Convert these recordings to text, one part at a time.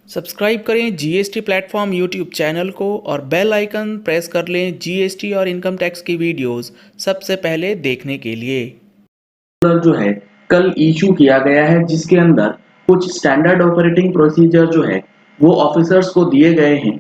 Subscribe करें GST platform YouTube channel को और बेल आइकन प्रेस कर लें जीएसटी और इनकम टैक्स की वीडियोस सबसे पहले देखने के लिए। जो है कल इशू किया गया है, जिसके अंदर कुछ स्टैंडर्ड ऑपरेटिंग प्रोसीजर जो है वो ऑफिसर्स को दिए गए हैं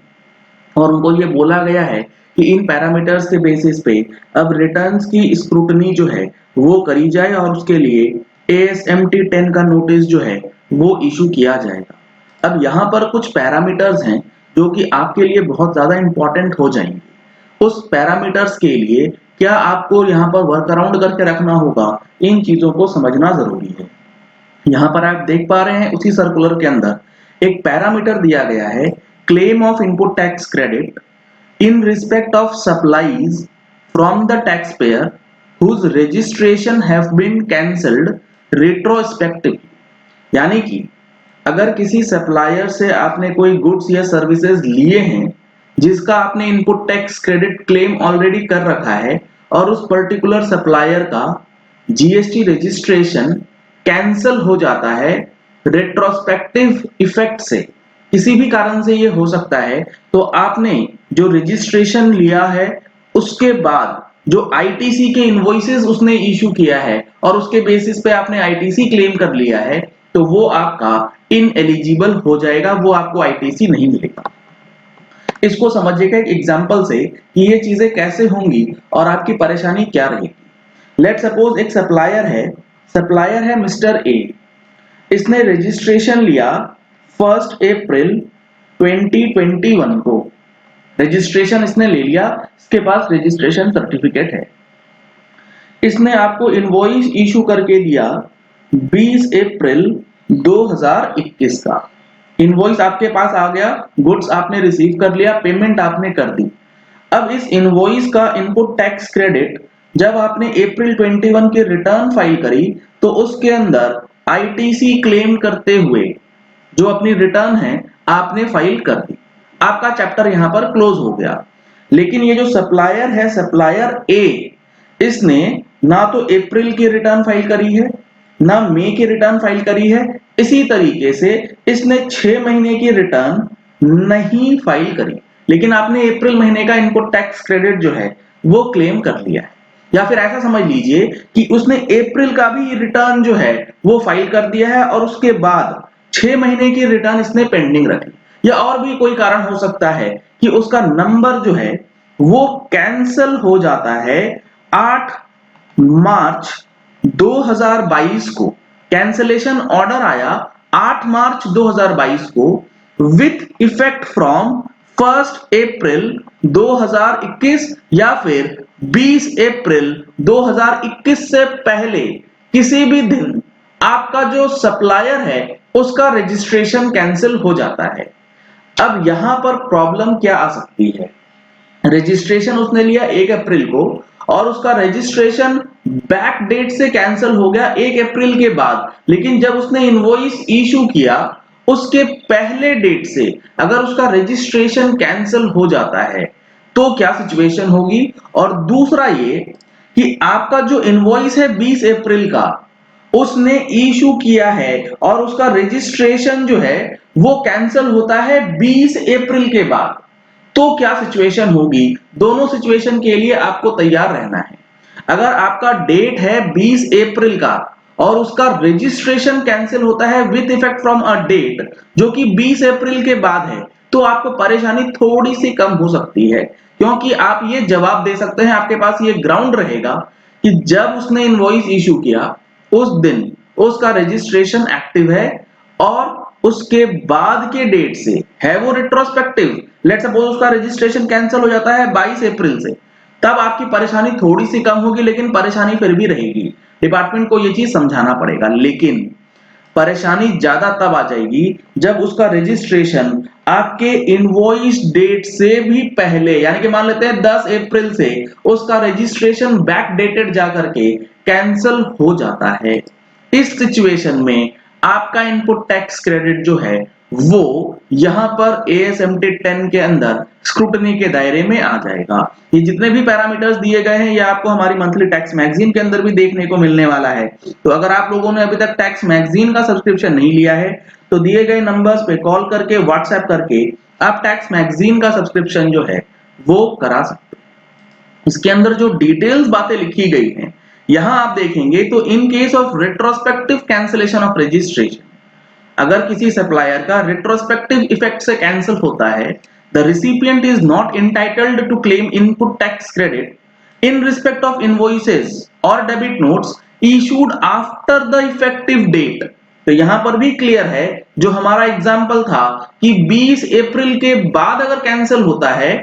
और उनको ये बोला गया है कि इन पैरामीटर्स के बेसिस पे अब रिटर्न्स की स्क्रूटनी जो है वो करी जाए और उसके लिए ASMT 10 का नोटिस जो है वो इशू किया जाएगा। अब यहाँ पर कुछ पैरामीटर्स हैं जो कि आपके लिए बहुत ज्यादा इंपॉर्टेंट हो जाएंगे। उस पैरामीटर्स के लिए क्या आपको यहाँ पर वर्क अराउंड करके रखना होगा, इन चीजों को समझना जरूरी है। यहाँ पर आप देख पा रहे हैं उसी सर्कुलर के अंदर एक पैरामीटर दिया गया है, claim of input tax credit in respect of supplies from the taxpayer whose registration have been cancelled retrospective. यानी कि अगर किसी सप्लायर से आपने कोई गुड्स या सर्विसेज लिए हैं जिसका आपने input tax credit claim already कर रखा है और उस पर्टिकुलर सप्लायर का जीएसटी रजिस्ट्रेशन कैंसल हो जाता है रेट्रोस्पेक्टिव इफेक्ट से, किसी भी कारण से ये हो सकता है, तो आपने जो रजिस्ट्रेशन लिया है उसके बाद जो आईटीसी के इनवॉइसेस उसने इशू किया है और उसके बेसिस पे आपने आईटीसी क्लेम कर लिया है, तो वो आपका इनएलिजिबल हो जाएगा, वो आपको आईटीसी नहीं मिलेगा। इसको समझिएगा एक एग्जांपल से कि ये चीजें कैसे होंगी और आपकी परेशानी क्या रहेगी। लेट सपोज एक सप्लायर है मिस्टर ए। इसने रजिस्ट्रेशन लिया 1 अप्रैल 2021 को। रजिस्ट्रेशन इसने ले लिया, इसके पास रजिस्ट्रेशन सर्टिफिकेट है। इसने आपको इनवॉइस इशू करके दिया 20 अप्रैल 2021 का। इनवॉइस आपके पास आ गया, गुड्स आपने रिसीव कर लिया, पेमेंट आपने कर दी। अब इस इनवॉइस का इनपुट टैक्स क्रेडिट जब आपने अप्रैल 21 की रिटर्न फाइल करी तो उसके अंदर आईटीसी क्लेम करते हुए जो अपनी रिटर्न है आपने फाइल कर दी। आपका चैप्टर यहां पर क्लोज हो गया। लेकिन ये जो सप्लायर है, सप्लायर ए, इसने ना तो अप्रैल की रिटर्न फाइल करी है ना मई की रिटर्न फाइल करी है। इसी तरीके से इसने 6 महीने की रिटर्न नहीं फाइल करी, लेकिन आपने अप्रैल महीने का इनपुट टैक्स क्रेडिट जो है वो क्लेम कर लिया है। या फिर ऐसा समझ लीजिए कि उसने अप्रैल का भी रिटर्न जो है वो फाइल कर दिया है और उसके बाद 6 महीने की रिटर्न इसने पेंडिंग रखी। या और भी कोई कारण हो सकता है कि उसका नंबर जो है वो कैंसल हो जाता है 8 मार्च 2022 को। कैंसलेशन ऑर्डर आया 8 मार्च 2022 को विथ इफेक्ट फ्रॉम 1 अप्रैल 2021 या फिर 20 अप्रैल 2021 से पहले किसी भी दिन आपका जो सप्लायर है उसका रजिस्ट्रेशन कैंसिल हो जाता है। अब यहां पर प्रॉब्लम क्या आ सकती है? रजिस्ट्रेशन उसने लिया 1 अप्रैल को और उसका रजिस्ट्रेशन बैक डेट से कैंसिल हो गया 1 अप्रैल के बाद, लेकिन जब उसने इनवॉइस इशू किया उसके पहले डेट से अगर उसका रजिस्ट्रेशन कैंसिल हो जाता है तो क्या सिचुएशन होगी? और दूसरा ये कि आपका जो इनवॉइस है 20 अप्रैल का उसने इशू किया है और उसका रजिस्ट्रेशन जो है वो कैंसिल होता है 20 अप्रैल के बाद, तो क्या सिचुएशन होगी? दोनों सिचुएशन के लिए आपको तैयार रहना है। अगर आपका डेट है 20 अप्रैल का और उसका रजिस्ट्रेशन कैंसिल होता है with effect from a date जो कि 20 अप्रैल के बाद है, तो आपको परेशानी थोड़ी सी कम हो सकती है, क्योंकि आप ये जवाब दे सकते हैं, आपके पास ये ग्राउंड रहेगा कि जब उसने इनवॉइस इशू किया उस दिन उसका रजिस्ट्रेशन एक्टिव है और उसके बाद के डेट से है वो रिट्रोस्पेक्टिव। लेट्स सपोज उसका रजिस्ट्रेशन कैंसिल हो जाता है 22 अप्रैल से, तब आपकी परेशानी थोड़ी सी कम होगी, लेकिन परेशानी फिर भी रहेगी। डिपार्टमेंट को ये चीज समझाना पड़ेगा। लेकिन परेशानी ज्यादा तब आ जाएगी जब उसका रजिस्ट्रेशन आपके इनवॉइस डेट से भी पहले, यानी कि मान लेते हैं 10 अप्रैल से उसका रजिस्ट्रेशन बैक डेटेड जाकर के कैंसिल हो जाता है। इस सिचुएशन में आपका इनपुट टैक्स क्रेडिट जो है वो यहां पर ASMT 10 के अंदर स्क्रूटनी के दायरे में आ जाएगा। ये जितने भी पैरामीटर्स दिए गए हैं ये आपको हमारी मंथली टैक्स मैगजीन के अंदर भी देखने को मिलने वाला है। तो अगर आप लोगों ने अभी तक टैक्स मैगजीन का सब्सक्रिप्शन नहीं लिया है तो दिए गए नंबर्स पे कॉल करके व्हाट्सएप करके आप टैक्स मैगजीन का सब्सक्रिप्शन जो है वो करा सकते हो। इसके अंदर जो डिटेल्स बातें लिखी गई हैं यहां आप देखेंगे तो in case of retrospective cancellation of registration, अगर किसी सप्लायर का रेट्रोस्पेक्टिव इफेक्ट से कैंसिल होता है, the recipient is not entitled to claim input tax credit in respect of invoices or debit notes issued after the effective date। तो यहां पर भी क्लियर है, जो हमारा एग्जांपल था कि 20 अप्रैल के बाद अगर कैंसिल होता है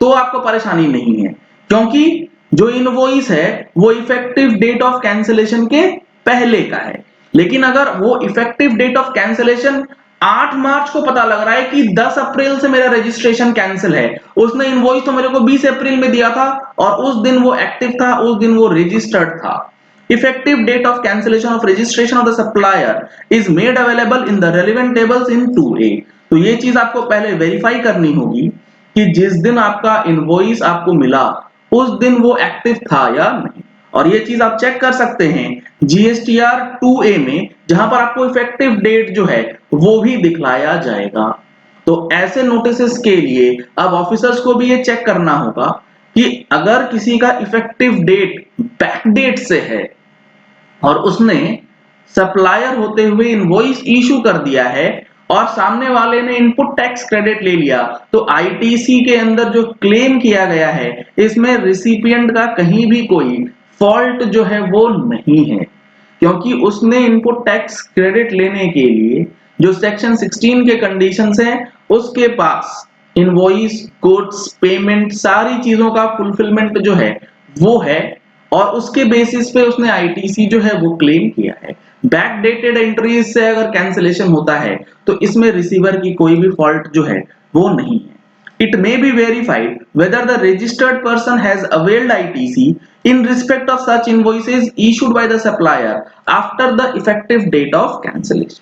तो आपको परेशानी नहीं है, क्योंकि जो इनवॉइस है वो इफेक्टिव डेट ऑफ कैंसिलेशन के पहले का है। लेकिन अगर वो इफेक्टिव डेट ऑफ कैंसिलेशन 8 मार्च को पता लग रहा है कि 10 अप्रैल से मेरा रजिस्ट्रेशन कैंसिल है, उसने इनवॉइस तो मेरे को 20 अप्रैल में दिया था और उस दिन वो एक्टिव था, उस दिन वो रजिस्टर्ड था। Effective date of cancellation of registration of the supplier is made available in the relevant tables in 2A। तो ये चीज आपको पहले वेरीफाई करनी होगी कि जिस दिन आपका इनवॉइस आपको मिला उस दिन वो एक्टिव था या नहीं, और ये चीज आप चेक कर सकते हैं GSTR 2A में, जहां पर आपको इफेक्टिव डेट जो है वो भी दिखलाया जाएगा। तो ऐसे नोटिसेस के लिए अब ऑफिसर्स को भी ये चेक करना होगा कि अगर किसी का इफेक्टिव डेट बैक डेट से है और उसने सप्लायर होते हुए इनवॉइस इशू कर दिया है और सामने वाले ने इनपुट टैक्स क्रेडिट ले लिया, तो आईटीसी के अंदर जो क्लेम किया गया है इसमें रिसिपिएंट का कहीं भी कोई फॉल्ट जो है वो नहीं है, क्योंकि उसने इनपुट टैक्स क्रेडिट लेने के लिए जो सेक्शन 16 के कंडीशंस हैं उसके पास इनवॉइस, गुड्स, पेमेंट, सारी चीजों का फुलफिलमेंट जो है वो है, और उसके बेसिस पे उसने आईटीसी जो है वो क्लेम किया है। बैक डेटेड एंट्रीज से अगर कैंसिलेशन होता है तो इसमें रिसीवर की कोई भी फॉल्ट जो है वो नहीं है। It may be verified whether the registered person has availed ITC in respect of such invoices issued by the supplier after the effective date of cancellation।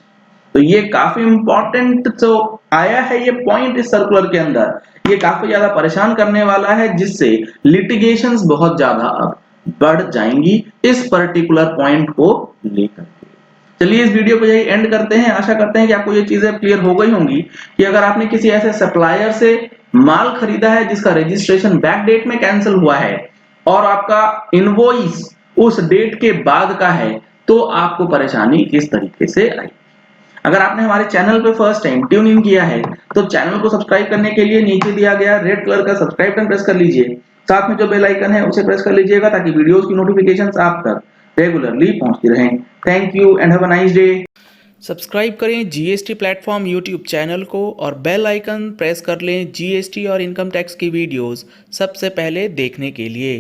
तो ये काफी इंपॉर्टेंट तो आया है ये पॉइंट इस सर्कुलर के अंदर, ये काफी ज्यादा परेशान करने वाला है, जिससे लिटिगेशंस बहुत ज्यादा अब बढ़ जाएंगी इस पर्टिकुलर पॉइंट को लेकर। चलिए इस वीडियो को यही एंड करते हैं। आशा करते हैं कि आपको ये चीजें क्लियर हो गई होंगी कि अगर आपने किसी ऐसे सप्लायर से माल खरीदा है जिसका रजिस्ट्रेशन बैक डेट में कैंसिल हुआ है और आपका इनवॉइस उस डेट के बाद का है, तो आपको परेशानी किस तरीके से आई। अगर आपने हमारे चैनल पे फर्स्ट टाइम ट्यून इन किया है तो चैनल को सब्सक्राइब करने के लिए नीचे दिया गया रेड कलर का सब्सक्राइब बटन प्रेस कर लीजिए, साथ में जो बेल आइकन है उसे प्रेस कर लीजिएगा ताकि वीडियोस की नोटिफिकेशंस आप तक रेगुलरली पहुंचती रहें। Thank you and have a nice day. Subscribe करें जीएसटी प्लेटफॉर्म यूट्यूब चैनल को और बेल आइकन प्रेस कर लें जीएसटी और इनकम टैक्स की वीडियोस सबसे पहले देखने के लिए।